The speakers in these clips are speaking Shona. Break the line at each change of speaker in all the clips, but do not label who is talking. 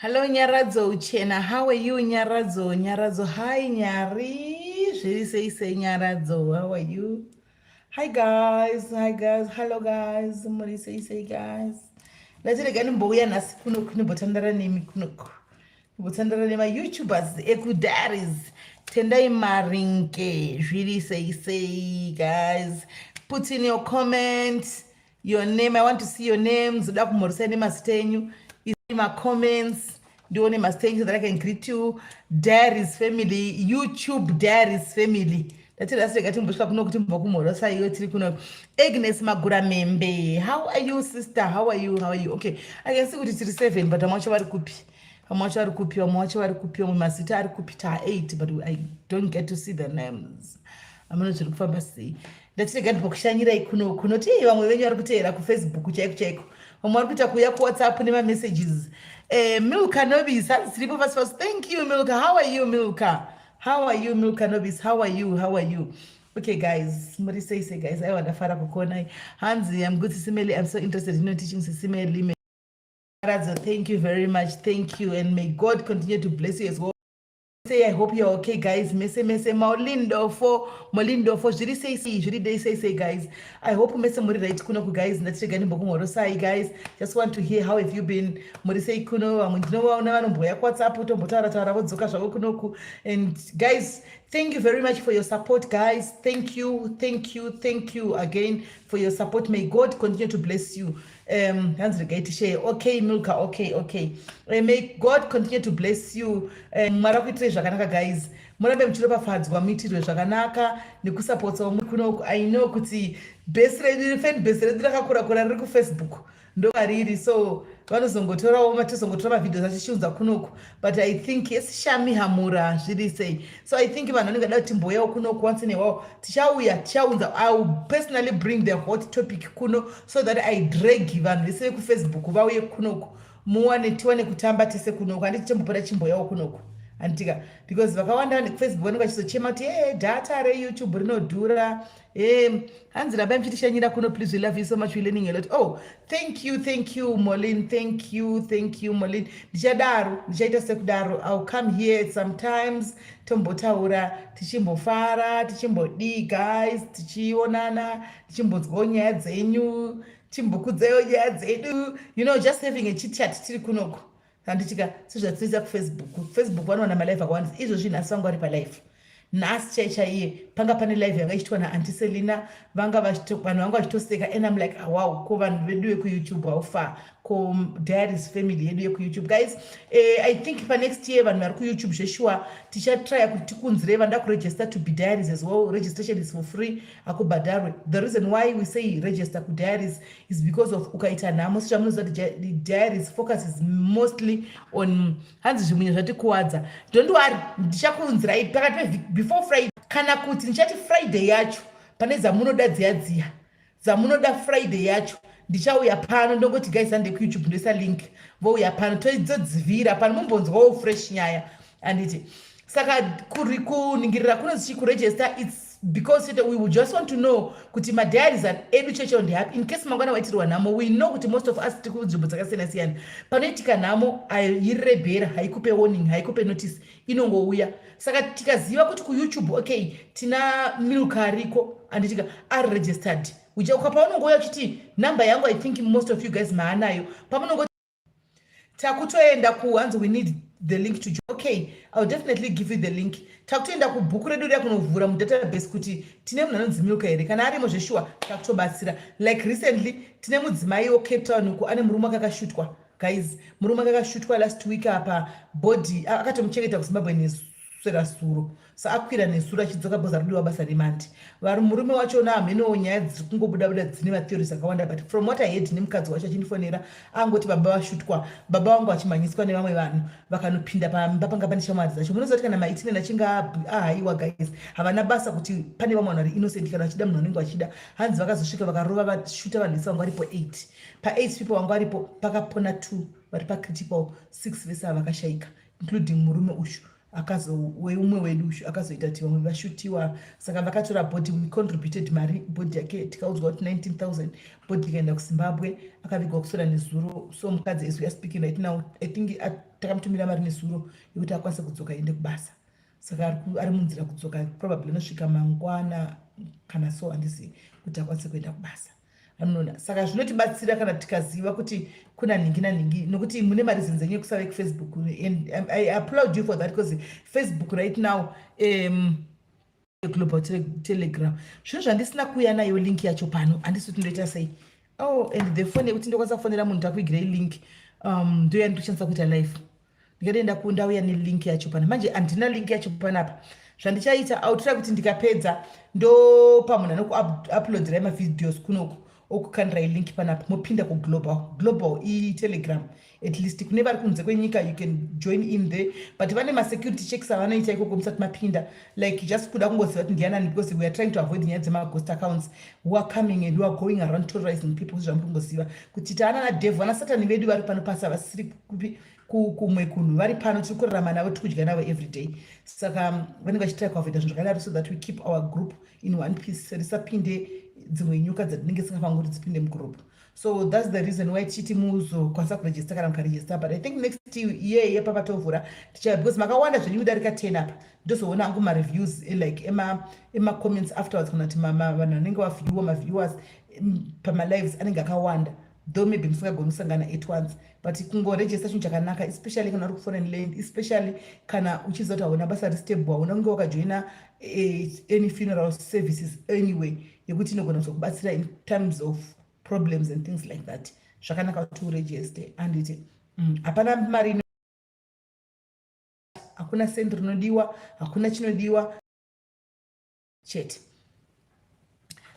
Hello Nyaradzo Uchena, how are you Nyaradzo? Nyaradzo, hi Nyari. Say Nyaradzo, how are you? Hi guys, hello guys. Somebody say guys. Let's again mboya nasi kuno botandara nemi kuno. Botandara nema YouTubers, ekudaris. Tendai marinke. Really say guys. Put in your comments, your name. I want to see your names. Uda kumorisa nema stenyu. My comments, ndione mastengi so that I can greet you. Dairies family, YouTube Dairies family. That's kuno kuti mbva kumhorosa iyo tiri kuno. Agnes Magura Membe, how are you sister? How are you? Okay, I can see kuti tiri 7 but vamwe vari kupi vamwe mazita ari kupi ta 8 but I don't get to see the names. Ameno zviri kufamba sei. Ndatirega kushanyira kunoti vamwe venyu vari kuteera kufacebook chaiko vamwe vari kuita kuuya kuwhatsapp nemamessages. Milka Nobis dziripo pasi pasi. Thank you Milka. How are you Milka Nobis? How are you? Okay guys, muri say guys, aiwa ndafara kukonai. Hanzi, I'm good Sisimeli. I'm so interested in teaching Sisimeli. Thank you very much. Thank you, and may God continue to bless you as well. I hope you're okay guys. Mese Molindo for Jiri say guys. I hope Mese Muri right kuno ku guys. Natirega nimbo kumorosai guys. Just want to hear how have you been. Muri say kuno amundino na mboya WhatsApp tombotara tara vodzoka zvavo kuno ku. And guys, thank you very much for your support guys. Thank you again for your support. May God continue to bless you. Okay Milka, okay. May God continue to bless you. Marakuitire zvakanaka guys. Murambe muchiropafadzwa muitirwe zvakanaka nekusapotsawo kuno. I know kuti fan base redu rakakura riri kufacebook ndo riri, so vanozongotorawo matizongotora mavidhio achichiunza kunoku, but I think yes Shami Hamura zviri sei. So I think vanhu vanenge vada kuti mboyawo kunoku once in a while tichaunza. I will personally bring the hot topic kuno so that I drag vanhu vese kufacebook vauye kunoku tiwane kutamba tese kunoku. Handiti timbopota chimboyawo kunoku antika because vakawanda Facebook vanenge vachizochema kuti data reYouTube rinodhura. Hanzi rabai muchitishanyira kuno. Please, we love you so much. We're learning a lot. Oh, thank you Molin. Thank you Molin. Ndichaita sekudaro. I'll come here sometimes tombotaura tichimbofara tichimbodi guys, tichionana tichimbonzwawo nyaya dzenyu, tichimbokudzawo nyaya dzedu, just having a chit chat tiri kunoko. Handitika sizvatinoita kufacebook vanowana malive akawanda. Izvozvi nhasi vangu vari palive. Nhasi chaiye panga pane live yanga ichitwa naAunty Selina, vanhu vangu vachitoseka, and I'm like wow, ko vanhu vedu vekuYouTube haufa, ko Dairies family yedu yekuYouTube guys. I think pa next year vanhu vari kuYouTube zveshuwa tichatry kuti tikunzire vanoda kuregister to be Dairies as well. Registration is for free, akubhadharwe. The reason why we say register ku Dairies is because of ukaita nhamo sechamunoziva kuti Dairies focuses mostly on hanzi zvimwe zvatikuwadza. Don't worry, ndichakuunzirai pakati before Friday kana kuti ndichati Friday yacho pane zamunoda zamunoda Friday yacho ndichauya pano ndongoti guys ande kuYouTube ndoisa link vouya pano toidzivira pano mumbonzwawo fresh nyaya anditi. Saka kuri kuningirira kunozichi kuregister, it's because we would just want to know kuti madairies edu checho ndehapi in case mangwana waitirwa nhamo. We know kuti most of us tiri kunzvimbo dzakasiyana-siyana. Panoitika nhamo hairebhera, haikupe warning, haikupe notice, inongouya. Saka tikaziva kuti kuYouTube okay tina Milka ariko anditika ari registered, paunongouya uchiti number yangu I think most of you guys maanayo, pamunongo takutoenda kuhanzi we need the link to join. Okay, I'll definitely give you the link. Takutoenda kubhuku redu reya kunovhura mudatabase kuti tine munhu anonzi Milka here, kana arimo zveshuwa takutobatsira. Like recently tine mudzimai weCape Town uko ane murume akakashutwa guys. Murume akakashutwa last week apa body akatomuchengeta kuZimbabwe nesura sa akwira nesura achidzoka bhoza ridiwa basa remandi. Vari murume wachona hamenowo nyaya dziri kungobuda dzine matheories akawanda, but from what I heard nemukadzi wacho achinifonera angoti baba vashutwa, baba vangu vachimhanyiswa nevamwe vanhu vakanopinda pamba panga pane shamwari dzacho. Munoziva kuti kana maitinen achinge ahaiwa guys havana basa kuti pane vamwe vanhu vari innocent kana vachida munhu anenge vachida. Hanzi vakazosvika vakarova vashuta vanhu vese vangu varipo 8 pa8 people vangu varipo pakapona 2 vari pacritical 6 vese havakashayika including murume ushu weumwe wedu akazoita kuti vamwe vashutiwa. Saka vakatora body, we contributed mari body yake tikaudzwa kuti 19,000 body ikaenda kuZimbabwe akavigwa kusora nezuro. So mukadzi as we are speaking right now I think takamutumira mari nezuro yekuti akwanise kudzoka ende kubasa. Saka ari munzira kudzoka, probably anosvika mangwana kana so, handisi kuti akwanise kuenda kubasa. Anoona, saka zvinotibatsira kana tikaziva kuti kuna nhingi nanhingi, nokuti mune mareasons enyu kusava kuFacebook, and I applaud you for that, because Facebook right now Global Telegram zvinhu zvandisina kuuya nayo link yacho pano, handisi kuti ndoita sei. Oh, and the phone yekuti ndokwanisa kufonera munhu takuigirai link ndoya ndoshandisa kuita live, ndikatoenda kundauya nelink yacho pana. Manje handina link yacho panapa. Zvandichaita autira kuti ndikapedza ndopa munhu anokuuploadirai mavideos kunoku okukandirai link panapa, mopinda kuglobal Telegram. At least kune vari kunze kwenyika you can join in there, but vane masecurity checks avanoita ikoko musati mapinda, like just kuda kungoziva kuti ndianani, because we are trying to avoid nyaya dzemaghost accounts who are coming and who are going around terrorizing people. Zvamuri kungoziva kuti taana nadevhu vanasatani vedu vari pano pasa, vasiri kumwe kunhu, vari pano tiri kurarama navo, tiri kudya navo everyday. Saka vanenge vachitrai kuavoida zvinhu zvakadaro, so that we keep our group in one piece, risapinde dzimwe nyoka dzadinenge singafanga kuti dzipinde mugroup. So that's the reason why chiti muzokwanisa kuregister kana mukaregister, but I think next year yepapa tovhura because makawanda zvenyu kudarika 10 apa, ndozoona angu mareviews like ema comments afterwards kana kuti vanhu vanenge vavhiewa maviewers pamalives anenge akawanda, though maybe musingagoni kusangana at once, but kungoregister chinhu chakanaka, especially kana uri kuforeign land, especially kana uchiziva kuti hauna basa restable, hauna kunge wakajoina any funeral services anyway, yekuti inogona kuzokubatsira in terms of problems and things like that. Zvakanaka kuti uregister, handiti hapana mari, hakuna sendi rinodiwa, hakuna chinodiwa chete.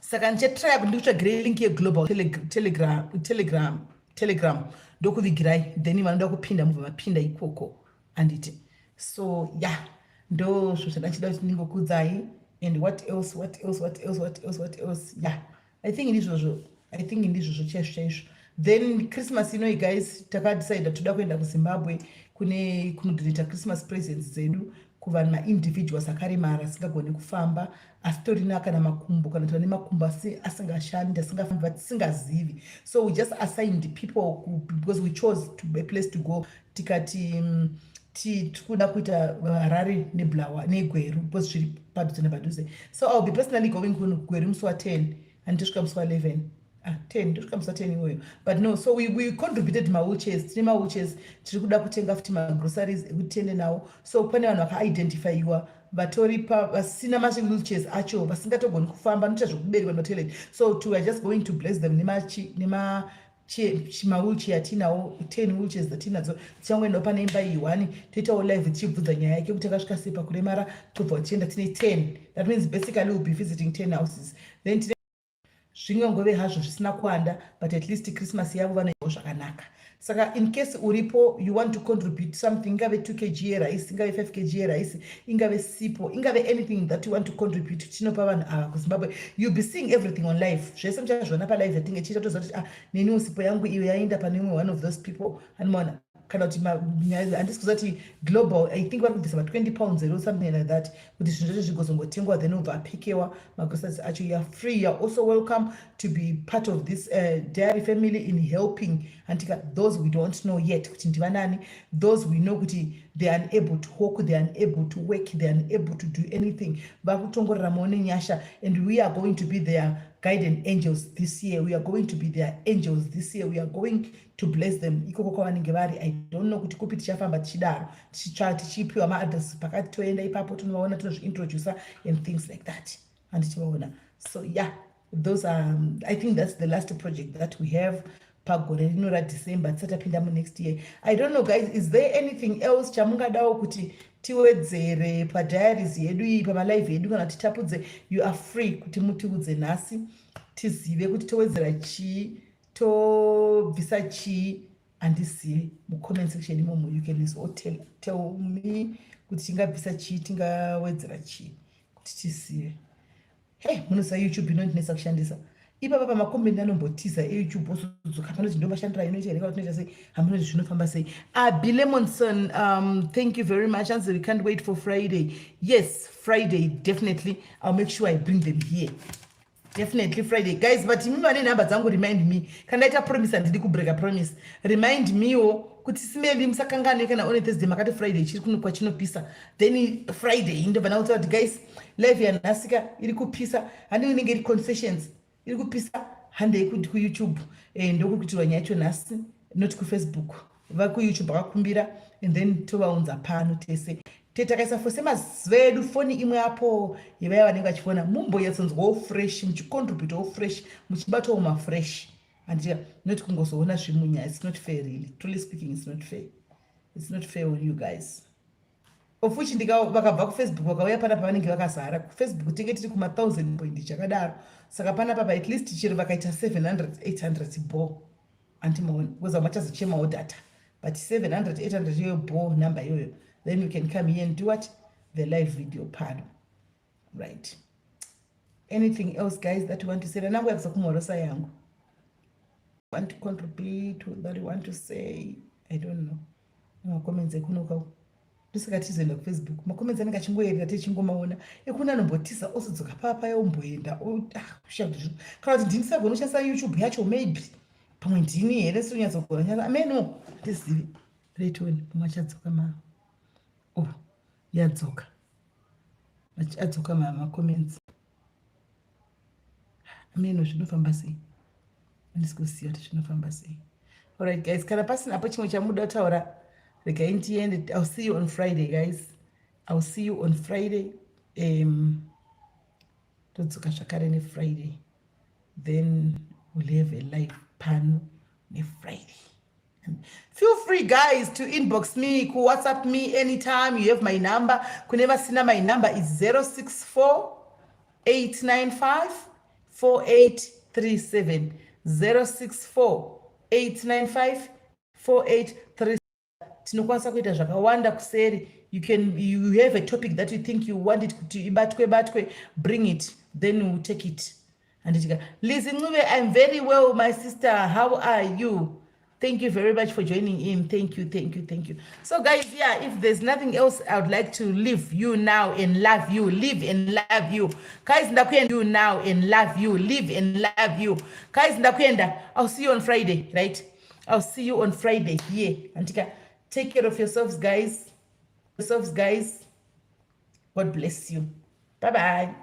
Saka ndichatry kuti ndikutsvagire link yeglobal telegram ndokuvigirai, then vanoda kupinda mubva mapinda ikoko, handiti. So yeah, ndo zvo zvandachida kuti ndingokuudzai. And what else? Yeah, I think ndizvozvo chaizvo. Then Christmas, you know, guys, takadecide toda kuenda kuZimbabwe kunodonata Christmas presents dzedu kuvanhu maindividuals akaremara asingagoni kufamba, asi torina kana makumbo, kana tine makumbo asingashandi, asingafamba, tisingazivi. So we just assigned people because we chose to a place to go. Tikati tikuda kuita Harare neBulawayo neGweru because zviri padhuze nepadhuze. So I'll be personally going kuGweru musi wa10 and ndosvika musi wa11. 10 ndosvika musi wa10 iwoyo. But no, so we contributed ma-wheelchairs. Tine ma-wheelchairs tiri kuda kutenga futi ma-groceries ekuti tiende nawo. So pane vanhu vaka-identifyiwa vatori vasina ma-wheelchairs acho, vasingatogoni kufamba, noita zvokuberekwa netoilet. So we are just going to bless them ma-wheelchair tinawo 10 wheelchairs dzatinadzo. Tichangoendawo pane imba iyi1 toitawo live tichibvunza nyaya yake kuti akasvika sei pakuremara, tobva tichienda tine 10. That means basically we'll be visiting 10 houses. Then zvingangove hazvo zvisina kuwanda, but at least Christmas yavo vanoitawo zvakanaka. Saka in case uripo, you want to contribute something, ingave 2 kg yerice, ingave 5 kg yerice, ingave sipo, ingave anything that you want to contribute, tinopa vanhu ava kuZimbabwe. You'll be seeing everything on live. Zvese muchazviona palive yatinge chiita, toziva kuti neniwo sipo yangu iyo yaenda pane one of those people, anomaona kana kuti handisi kuziva kuti global, I think vari kubvisa £20 or something like that, kuti zvinhu zvacho zvigozongotengwa, then obva apikewa magroceries acho. You are free, you are also welcome to be part of this diary family in helping antika those we don't know yet kuti ndivanani, those we know kuti they are unable to walk, they are unable to work, they are unable to do anything, vari kutongoraramawo nenyasha, and we are going to be their guardian angels this year. We are going to be their angels this year. We are going to bless them. Ikoko kwavanenge vari, I don't know kuti kupi tichafamba tichidaro, tichipiwa ma-address pakati toenda ipapo tonovaona, tinozvi-introducer and things like that, and tichivaona. So yeah, those are I think that's the last project that we have pagore rino raDecember tisati tapinda next year. I don't know guys, is there anything else chamungadawo kuti tiwedzere padiaries yedu iyi, pamalive yedu, kana titapudze? You are free kuti mutiudze nhasi tizive kuti towedzera chii, tobvisa chii, handizive. Mucomment section imomo you can tell me kuti tingabvisa chii, tingawedzera chii, kuti tizive. Hey, munoziva YouTube inondinetsa kushandisa. Ipapa pamakomenti anombotiza eYouTube osudzuka panoti ndomashandira inoita here, kuti sei hamunoti zvinofamba sei. Bilemonson, thank you very much. And we can't wait for Friday. Yes, Friday, definitely. I'll make sure I bring them here. definitely Friday guys, but imi vane nhamba dzangu remind me kana ndaita promise handidi kubreaka promise, remind mewo kuti simeli musakangane kana one Thursday makati Friday chiri kwachinopisa, then Friday ndobva ndakuta kuti guys live yanhasika iri kupisa, handii inenge iri confessions iri kupisa, handei kuti kuYouTube ndokukuitirwa nyaya yacho nhasi, not kuFacebook, vakuYouTube vakakumbira and then tovaunza pano tese tetakaisa for semazuva edu foni imwe apo yevaya vanenge vachifona mumboyatsonzwawo fresh, muchicontributawo fresh, muchibatawo mafresh, handika not kungozoona zvimunya. It's not fair really, truly speaking, it's not fair, it's not fair on you guys. Of which vakabva kuFacebook vakauya pana pavanenge vakazara kuFacebook tinge tiri kuma1000 point chakadaro, saka pana papa at least chero vakaita 700 800 bo antimaona kuza machazochemawo data, but 700 800 iyoyo bo number iyoyo, then we can come here and do what? The live video panel. Right. Anything else, guys, that you want to say? And now we have Sakumorosa Yangu. Want to contribute, that you want to say? I don't know. No comments. Ndisakatize na Facebook makomenzi anenge achingoyerera techingomaona ekuna anombotisa osodzoka papa yomboenda kushakuti kana kuti ndisagona kushandisa YouTube yacho maybe pamwe ndini here sinyadzogona kushandisa ameno ndizivi retoni pamwe achadzoka yadzoka adzoka makomenzi ameno zvinofamba sei, handisi kuziva kuti zvinofamba sei. Alright guys, kana pasina apo chimwe chamuda kutaura regai ndiende. I'll see you on Friday guys, I'll see you on Friday. Todzoka zvakare neFriday, then we'll have a live panel neFriday. Feel free guys to inbox me, ku WhatsApp me anytime. You have my number. Kuneva sina, my number is 064 895 4837 064 895 4837. Tinokwanisa kuita zvakawanda kuseri. You have a topic that you think you want it to ibatwe, bring it, then we'll take it. And Lizzie Ncube, I'm very well, my sister. How are you? Thank you very much for joining in. Thank you. So guys, yeah, if there's nothing else, I would like to leave you now and love you. Live and love you. Guys, ndakuyenda you now and love you. Live and love you. Guys, ndakuyenda. I'll see you on Friday, right? I'll see you on Friday. Yeah. Antika, take care of yourselves, guys. God bless you. Bye-bye.